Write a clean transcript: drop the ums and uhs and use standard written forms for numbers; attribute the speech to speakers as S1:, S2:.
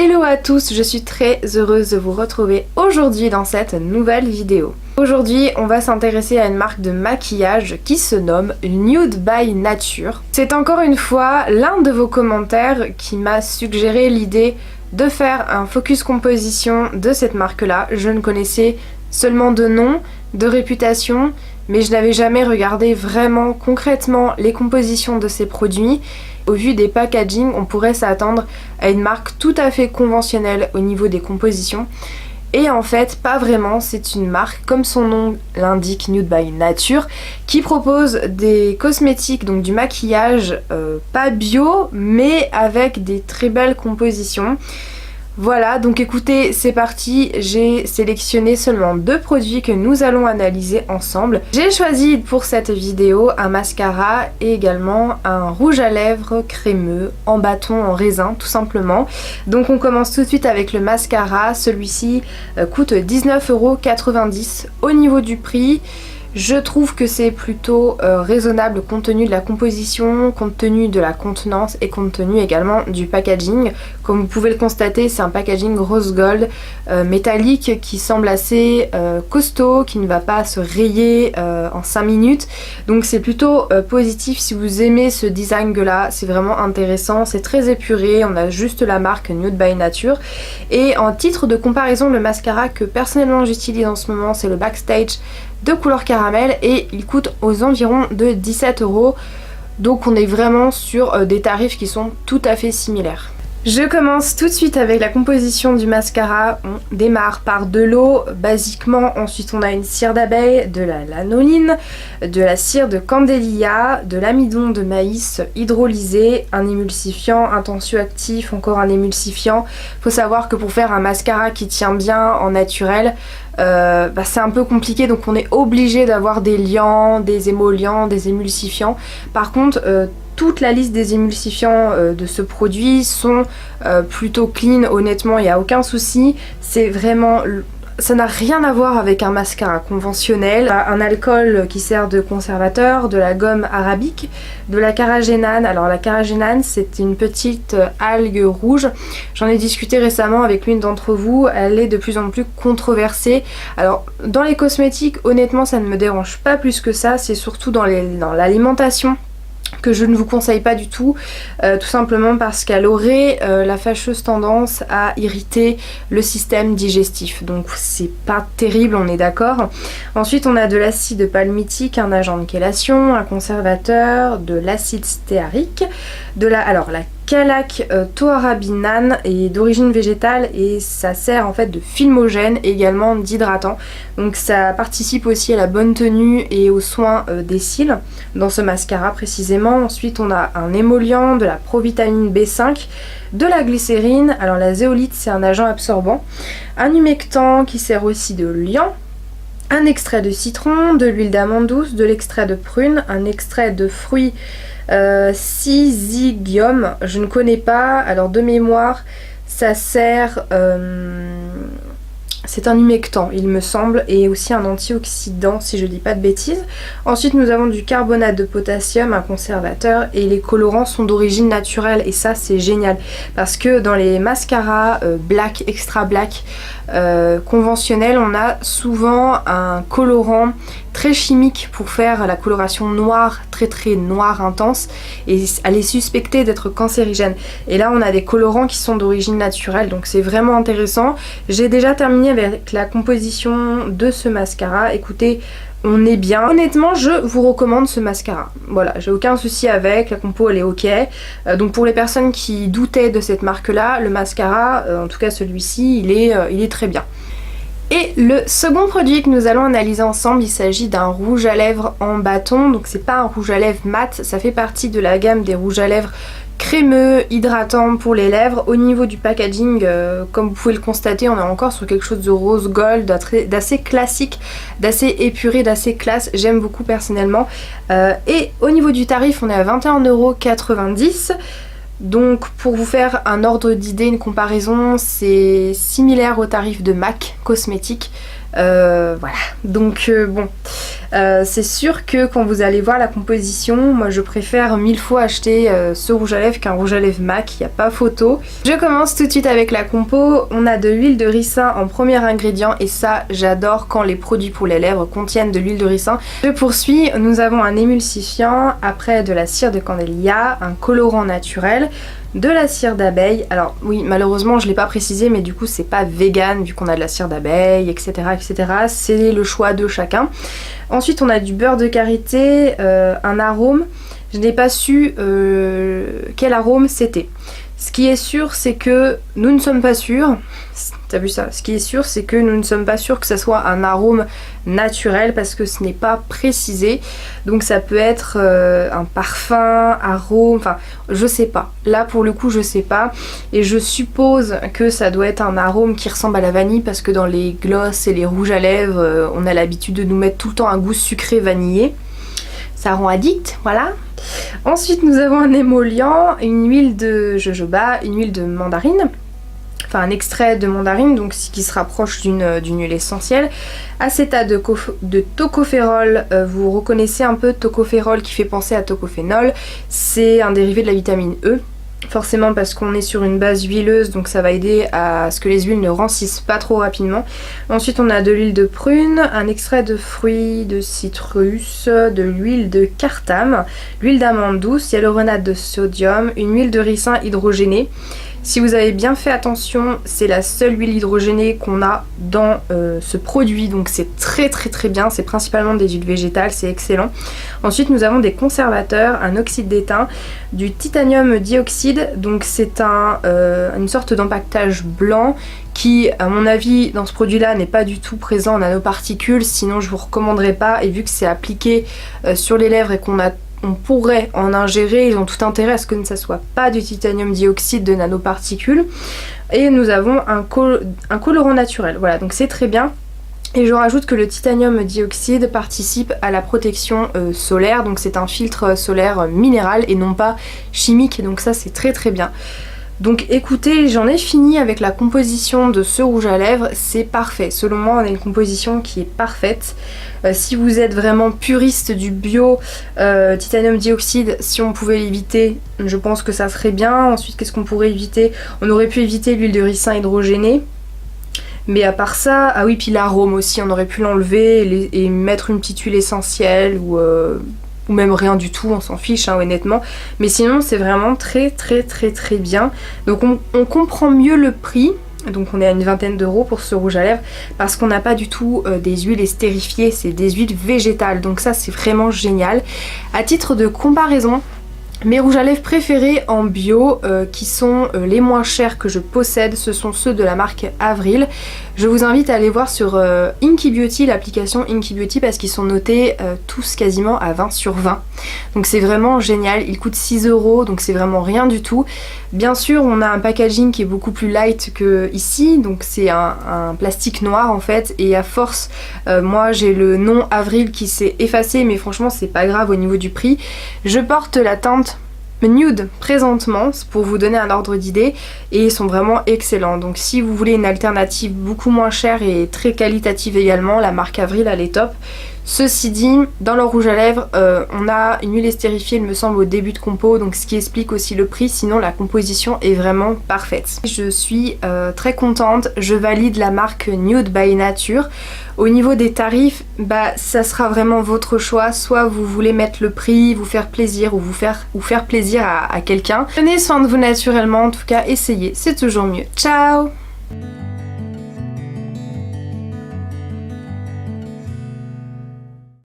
S1: Hello à tous, je suis très heureuse de vous retrouver aujourd'hui dans cette nouvelle vidéo. Aujourd'hui, on va s'intéresser à une marque de maquillage qui se nomme Nude by Nature. C'est encore une fois l'un de vos commentaires qui m'a suggéré l'idée de faire un focus composition de cette marque-là. Je ne connaissais seulement de nom, de réputation, mais je n'avais jamais regardé vraiment concrètement les compositions de ces produits. Au vu des packaging, on pourrait s'attendre à une marque tout à fait conventionnelle au niveau des compositions. Et en fait, pas vraiment, c'est une marque, comme son nom l'indique, Nude by Nature, qui propose des cosmétiques, donc du maquillage pas bio, mais avec des très belles compositions. Voilà, donc écoutez, c'est parti, j'ai sélectionné seulement 2 produits que nous allons analyser ensemble. J'ai choisi pour cette vidéo un mascara et également un rouge à lèvres crémeux en bâton en raisin tout simplement. Donc on commence tout de suite avec le mascara, celui-ci coûte 19,90 € au niveau du prix. Je trouve que c'est plutôt raisonnable compte tenu de la composition, compte tenu de la contenance et compte tenu également du packaging. Comme vous pouvez le constater, c'est un packaging rose gold métallique qui semble assez costaud, qui ne va pas se rayer en 5 minutes. Donc c'est plutôt positif si vous aimez ce design là, c'est vraiment intéressant, c'est très épuré, on a juste la marque Nude by Nature. Et en titre de comparaison, le mascara que personnellement j'utilise en ce moment, c'est le Backstage de couleur caramel et il coûte aux environs de 17 €. Donc on est vraiment sur des tarifs qui sont tout à fait similaires. Je commence tout de suite avec la composition du mascara. On démarre par de l'eau, basiquement. Ensuite on a une cire d'abeille, de la lanoline, de la cire de candélia, de l'amidon de maïs hydrolysé, un émulsifiant, un tensioactif, encore un émulsifiant. Faut savoir que pour faire un mascara qui tient bien en naturel, c'est un peu compliqué, donc on est obligé d'avoir des liants, des émollients, des émulsifiants. Par contre, toute la liste des émulsifiants de ce produit sont plutôt clean, honnêtement il n'y a aucun souci. C'est vraiment... Ça n'a rien à voir avec un mascara conventionnel. Un alcool qui sert de conservateur, de la gomme arabique, de la carragénane. Alors la carragénane, c'est une petite algue rouge. J'en ai discuté récemment avec l'une d'entre vous. Elle est de plus en plus controversée. Alors dans les cosmétiques, honnêtement ça ne me dérange pas plus que ça. C'est surtout dans l'alimentation que je ne vous conseille pas du tout, tout simplement parce qu'elle aurait la fâcheuse tendance à irriter le système digestif, donc c'est pas terrible, on est d'accord. Ensuite on a de l'acide palmitique, un agent de chélation, un conservateur, de l'acide stéarique, la Calac toarabinane est d'origine végétale et ça sert en fait de filmogène et également d'hydratant. Donc ça participe aussi à la bonne tenue et aux soins des cils dans ce mascara précisément. Ensuite on a un émollient, de la provitamine B5, de la glycérine, alors la zéolite c'est un agent absorbant, un humectant qui sert aussi de liant, un extrait de citron, de l'huile d'amande douce, de l'extrait de prune, un extrait de fruits Syzygium, je ne connais pas, alors de mémoire ça sert, c'est un humectant il me semble, et aussi un antioxydant si je dis pas de bêtises. Ensuite nous avons du carbonate de potassium, un conservateur, et les colorants sont d'origine naturelle et ça c'est génial parce que dans les mascaras black, extra black conventionnels, on a souvent un colorant très chimique pour faire la coloration noire, très noire intense, et elle est suspectée d'être cancérigène. Et là on a des colorants qui sont d'origine naturelle, donc c'est vraiment intéressant. J'ai déjà terminé avec la composition de ce mascara. Écoutez, on est bien. Honnêtement, je vous recommande ce mascara. Voilà, j'ai aucun souci avec, la compo elle est ok. Donc pour les personnes qui doutaient de cette marque là, le mascara, en tout cas celui-ci, il est très bien. Et le second produit que nous allons analyser ensemble, il s'agit d'un rouge à lèvres en bâton. Donc c'est pas un rouge à lèvres mat, ça fait partie de la gamme des rouges à lèvres crémeux, hydratant pour les lèvres. Au niveau du packaging, comme vous pouvez le constater, on est encore sur quelque chose de rose gold, d'assez classique, d'assez épuré, d'assez classe. J'aime beaucoup personnellement. Et au niveau du tarif, on est à 21,90 €. Donc pour vous faire un ordre d'idée, une comparaison, c'est similaire au tarif de MAC Cosmétiques. Voilà, donc bon, C'est sûr que quand vous allez voir la composition, moi je préfère 1000 fois acheter ce rouge à lèvres qu'un rouge à lèvres MAC, il n'y a pas photo. Je commence tout de suite avec la compo. On a de l'huile de ricin en premier ingrédient et ça j'adore quand les produits pour les lèvres contiennent de l'huile de ricin. Je poursuis, nous avons un émulsifiant, après de la cire de camélia, un colorant naturel, de la cire d'abeille. Alors oui, malheureusement je l'ai pas précisé, mais du coup c'est pas vegan vu qu'on a de la cire d'abeille, etc., etc. C'est le choix de chacun. Ensuite on a du beurre de karité, un arôme. Je n'ai pas su quel arôme c'était. Ce qui est sûr, c'est que nous ne sommes pas sûrs. T'as vu ça? Ce qui est sûr, c'est que nous ne sommes pas sûrs que ça soit un arôme naturel parce que ce n'est pas précisé. Donc ça peut être un parfum, arôme, enfin je sais pas. Là pour le coup je sais pas. Et je suppose que ça doit être un arôme qui ressemble à la vanille parce que dans les gloss et les rouges à lèvres, on a l'habitude de nous mettre tout le temps un goût sucré vanillé. Ça rend addict, voilà. Ensuite nous avons un émollient, une huile de jojoba, une huile de mandarine, enfin un extrait de mandarine, donc qui se rapproche d'une huile essentielle, acétate de tocopherol, vous reconnaissez un peu tocopherol qui fait penser à tocophénol, c'est un dérivé de la vitamine E. Forcément parce qu'on est sur une base huileuse, donc ça va aider à ce que les huiles ne rancissent pas trop rapidement. Ensuite on a de l'huile de prune, un extrait de fruits de citrus, de l'huile de cartame, l'huile d'amande douce, hyaluronate de sodium, une huile de ricin hydrogénée. Si vous avez bien fait attention, c'est la seule huile hydrogénée qu'on a dans ce produit, donc c'est très bien, c'est principalement des huiles végétales, c'est excellent. Ensuite nous avons des conservateurs, un oxyde d'étain, du titanium dioxyde, donc c'est une sorte d'empaquetage blanc qui à mon avis dans ce produit là n'est pas du tout présent en nanoparticules, sinon je vous recommanderais pas, et vu que c'est appliqué sur les lèvres et on pourrait en ingérer, ils ont tout intérêt à ce que ça soit pas du titanium dioxyde de nanoparticules. Et nous avons un colorant naturel, voilà, donc c'est très bien. Et je rajoute que le titanium dioxyde participe à la protection solaire, donc c'est un filtre solaire minéral et non pas chimique, donc ça c'est très bien. Donc écoutez, j'en ai fini avec la composition de ce rouge à lèvres, c'est parfait. Selon moi, on a une composition qui est parfaite. Si vous êtes vraiment puriste du bio, titanium dioxyde, si on pouvait l'éviter, je pense que ça serait bien. Ensuite, qu'est-ce qu'on pourrait éviter? On aurait pu éviter l'huile de ricin hydrogénée. Mais à part ça, ah oui, puis l'arôme aussi, on aurait pu l'enlever et mettre une petite huile essentielle ou même rien du tout, on s'en fiche hein, honnêtement. Mais sinon c'est vraiment très bien. Donc on comprend mieux le prix. Donc on est à une vingtaine d'euros pour ce rouge à lèvres parce qu'on n'a pas du tout des huiles estérifiées, c'est des huiles végétales. Donc ça c'est vraiment génial. À titre de comparaison, mes rouges à lèvres préférés en bio qui sont les moins chers que je possède, ce sont ceux de la marque Avril. Je vous invite à aller voir sur Inky Beauty, l'application Inky Beauty, parce qu'ils sont notés tous quasiment à 20 sur 20. Donc c'est vraiment génial, ils coûtent 6 euros, donc c'est vraiment rien du tout. Bien sûr on a un packaging qui est beaucoup plus light que ici, donc c'est un plastique noir en fait, et à force, moi j'ai le nom Avril qui s'est effacé, mais franchement c'est pas grave au niveau du prix. Je porte la teinte nude présentement pour vous donner un ordre d'idée et ils sont vraiment excellents. Donc si vous voulez une alternative beaucoup moins chère et très qualitative également, la marque Avril elle est top. Ceci dit, dans leur rouge à lèvres, on a une huile estérifiée il me semble au début de compo, donc ce qui explique aussi le prix, sinon la composition est vraiment parfaite. Je suis très contente, je valide la marque Nude by Nature. Au niveau des tarifs, bah ça sera vraiment votre choix, soit vous voulez mettre le prix, vous faire plaisir ou faire plaisir à quelqu'un. Prenez soin de vous naturellement, en tout cas essayez, c'est toujours mieux. Ciao!